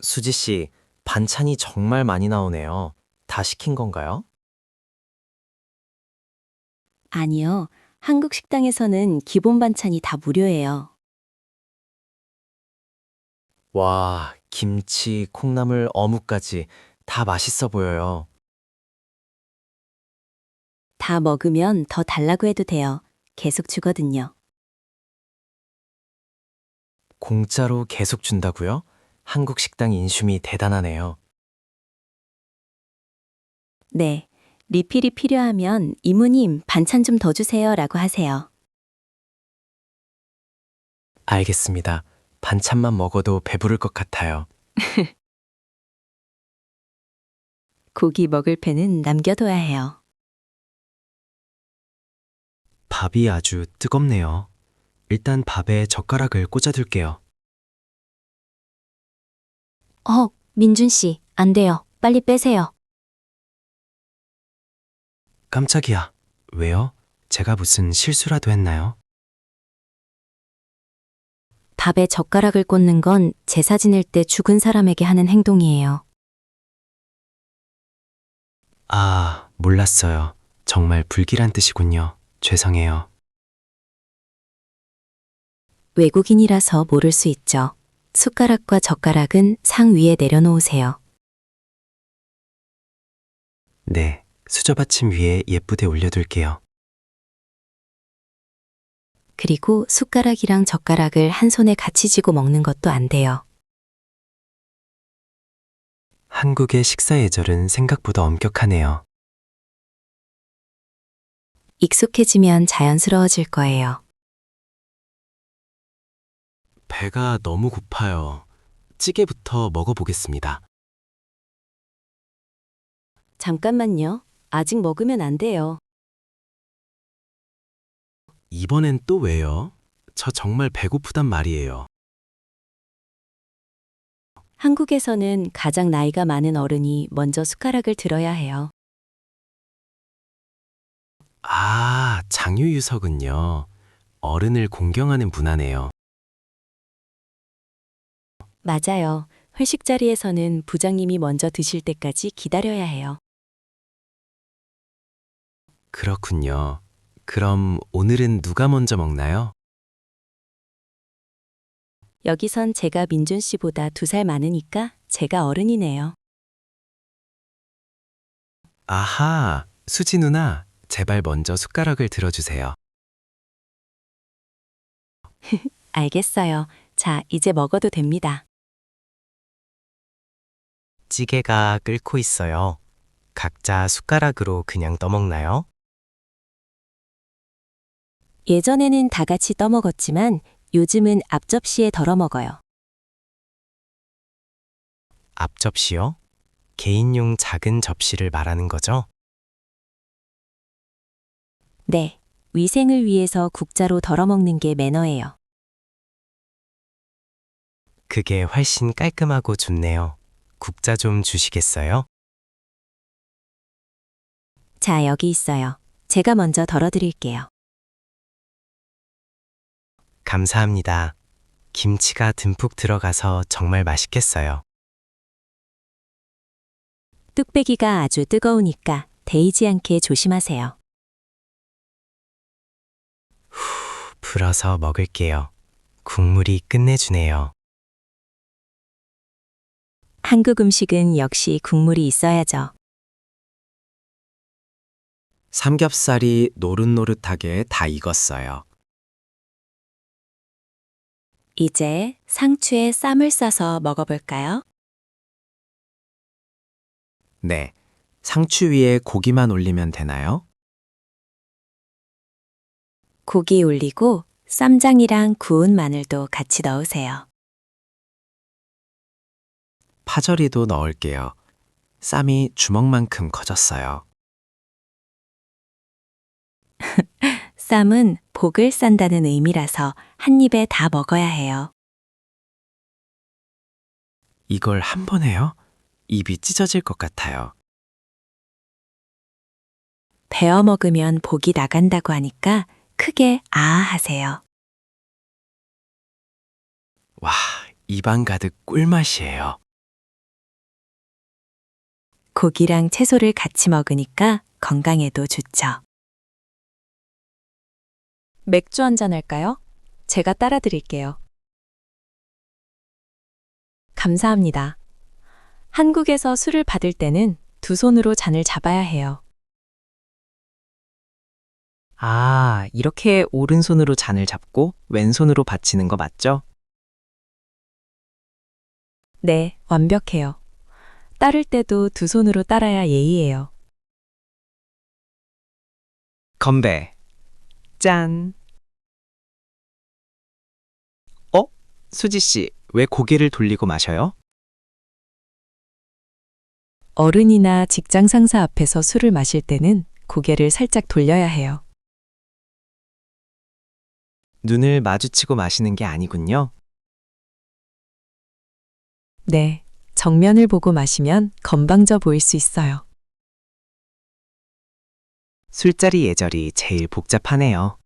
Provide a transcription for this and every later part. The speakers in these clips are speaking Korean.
수지 씨, 반찬이 정말 많이 나오네요. 다 시킨 건가요? 아니요. 한국 식당에서는 기본 반찬이 다 무료예요. 와, 김치, 콩나물, 어묵까지 다 맛있어 보여요. 다 먹으면 더 달라고 해도 돼요. 계속 주거든요. 공짜로 계속 준다고요? 한국 식당 인심이 대단하네요. 네. 리필이 필요하면 이모님 반찬 좀 더 주세요 라고 하세요. 알겠습니다. 반찬만 먹어도 배부를 것 같아요. 고기 먹을 팬은 남겨둬야 해요. 밥이 아주 뜨겁네요. 일단 밥에 젓가락을 꽂아둘게요. 민준 씨, 안 돼요. 빨리 빼세요. 깜짝이야. 왜요? 제가 무슨 실수라도 했나요? 밥에 젓가락을 꽂는 건 제사 지낼 때 죽은 사람에게 하는 행동이에요. 아, 몰랐어요. 정말 불길한 뜻이군요. 죄송해요. 외국인이라서 모를 수 있죠. 숟가락과 젓가락은 상 위에 내려놓으세요. 네, 수저받침 위에 예쁘게 올려둘게요. 그리고 숟가락이랑 젓가락을 한 손에 같이 쥐고 먹는 것도 안 돼요. 한국의 식사 예절은 생각보다 엄격하네요. 익숙해지면 자연스러워질 거예요. 배가 너무 고파요. 찌개부터 먹어보겠습니다. 잠깐만요. 아직 먹으면 안 돼요. 이번엔 또 왜요? 저 정말 배고프단 말이에요. 한국에서는 가장 나이가 많은 어른이 먼저 숟가락을 들어야 해요. 아, 장유유석은요. 어른을 공경하는 문화네요. 맞아요. 회식 자리에서는 부장님이 먼저 드실 때까지 기다려야 해요. 그렇군요. 그럼 오늘은 누가 먼저 먹나요? 여기선 제가 민준 씨보다 2살 많으니까 제가 어른이네요. 아하, 수지 누나, 제발 먼저 숟가락을 들어주세요. 알겠어요. 자, 이제 먹어도 됩니다. 찌개가 끓고 있어요. 각자 숟가락으로 그냥 떠먹나요? 예전에는 다 같이 떠먹었지만 요즘은 앞접시에 덜어 먹어요. 앞접시요? 개인용 작은 접시를 말하는 거죠? 네. 위생을 위해서 국자로 덜어 먹는 게 매너예요. 그게 훨씬 깔끔하고 좋네요. 국자 좀 주시겠어요? 자, 여기 있어요. 제가 먼저 덜어 드릴게요. 감사합니다. 김치가 듬뿍 들어가서 정말 맛있겠어요. 뚝배기가 아주 뜨거우니까 데이지 않게 조심하세요. 불어서 먹을게요. 국물이 끝내주네요. 한국 음식은 역시 국물이 있어야죠. 삼겹살이 노릇노릇하게 다 익었어요. 이제 상추에 쌈을 싸서 먹어볼까요? 네. 상추 위에 고기만 올리면 되나요? 고기 올리고 쌈장이랑 구운 마늘도 같이 넣으세요. 파절이도 넣을게요. 쌈이 주먹만큼 커졌어요. 쌈은 복을 싼다는 의미라서 한 입에 다 먹어야 해요. 이걸 한 번 해요? 입이 찢어질 것 같아요. 베어 먹으면 복이 나간다고 하니까 크게 아 하세요. 와, 입안 가득 꿀맛이에요. 고기랑 채소를 같이 먹으니까 건강에도 좋죠. 맥주 한잔 할까요? 제가 따라 드릴게요. 감사합니다. 한국에서 술을 받을 때는 두 손으로 잔을 잡아야 해요. 아, 이렇게 오른손으로 잔을 잡고 왼손으로 받치는 거 맞죠? 네, 완벽해요. 따를 때도 두 손으로 따라야 예의예요. 건배. 짠. 수지 씨, 왜 고개를 돌리고 마셔요? 어른이나 직장 상사 앞에서 술을 마실 때는 고개를 살짝 돌려야 해요. 눈을 마주치고 마시는 게 아니군요. 네, 정면을 보고 마시면 건방져 보일 수 있어요. 술자리 예절이 제일 복잡하네요.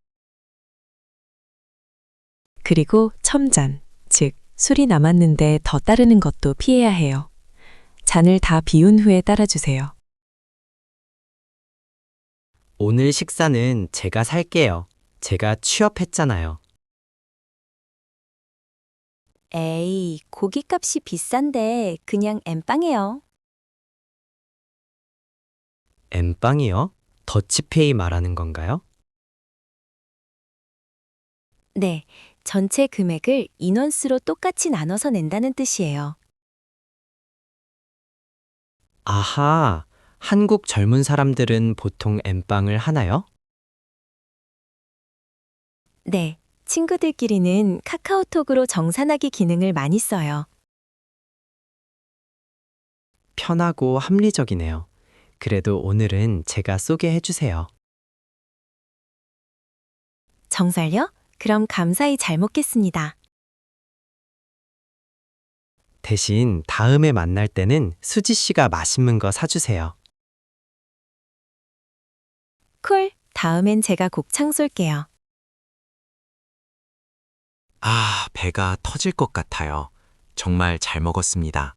그리고 첨잔, 즉 술이 남았는데 더 따르는 것도 피해야 해요. 잔을 다 비운 후에 따라주세요. 오늘 식사는 제가 살게요. 제가 취업했잖아요. 에이, 고깃값이 비싼데 그냥 엠빵해요. 엠빵이요? 더치페이 말하는 건가요? 네, 전체 금액을 인원수로 똑같이 나눠서 낸다는 뜻이에요. 아하, 한국 젊은 사람들은 보통 엠빵을 하나요? 네, 친구들끼리는 카카오톡으로 정산하기 기능을 많이 써요. 편하고 합리적이네요. 그래도 오늘은 제가 쏘게 해주세요. 정말요? 그럼 감사히 잘 먹겠습니다. 대신 다음에 만날 때는 수지 씨가 맛있는 거 사주세요. 콜, 다음엔 제가 곱창 쏠게요. 아, 배가 터질 것 같아요. 정말 잘 먹었습니다.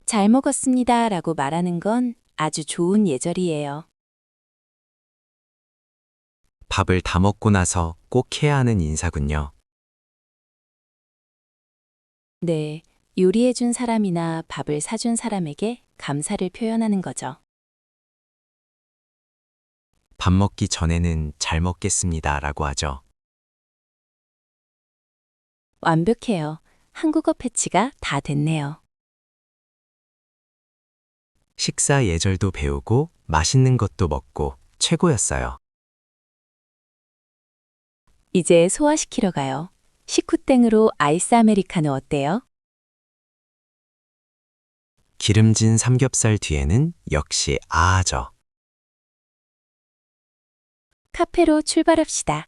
잘 먹었습니다 라고 말하는 건 아주 좋은 예절이에요. 밥을 다 먹고 나서 꼭 해야 하는 인사군요. 네, 요리해준 사람이나 밥을 사준 사람에게 감사를 표현하는 거죠. 밥 먹기 전에는 잘 먹겠습니다 라고 하죠. 완벽해요. 한국어 패치가 다 됐네요. 식사 예절도 배우고 맛있는 것도 먹고 최고였어요. 이제 소화시키러 가요. 식후땡으로 아이스 아메리카노 어때요? 기름진 삼겹살 뒤에는 역시 아죠. 카페로 출발합시다.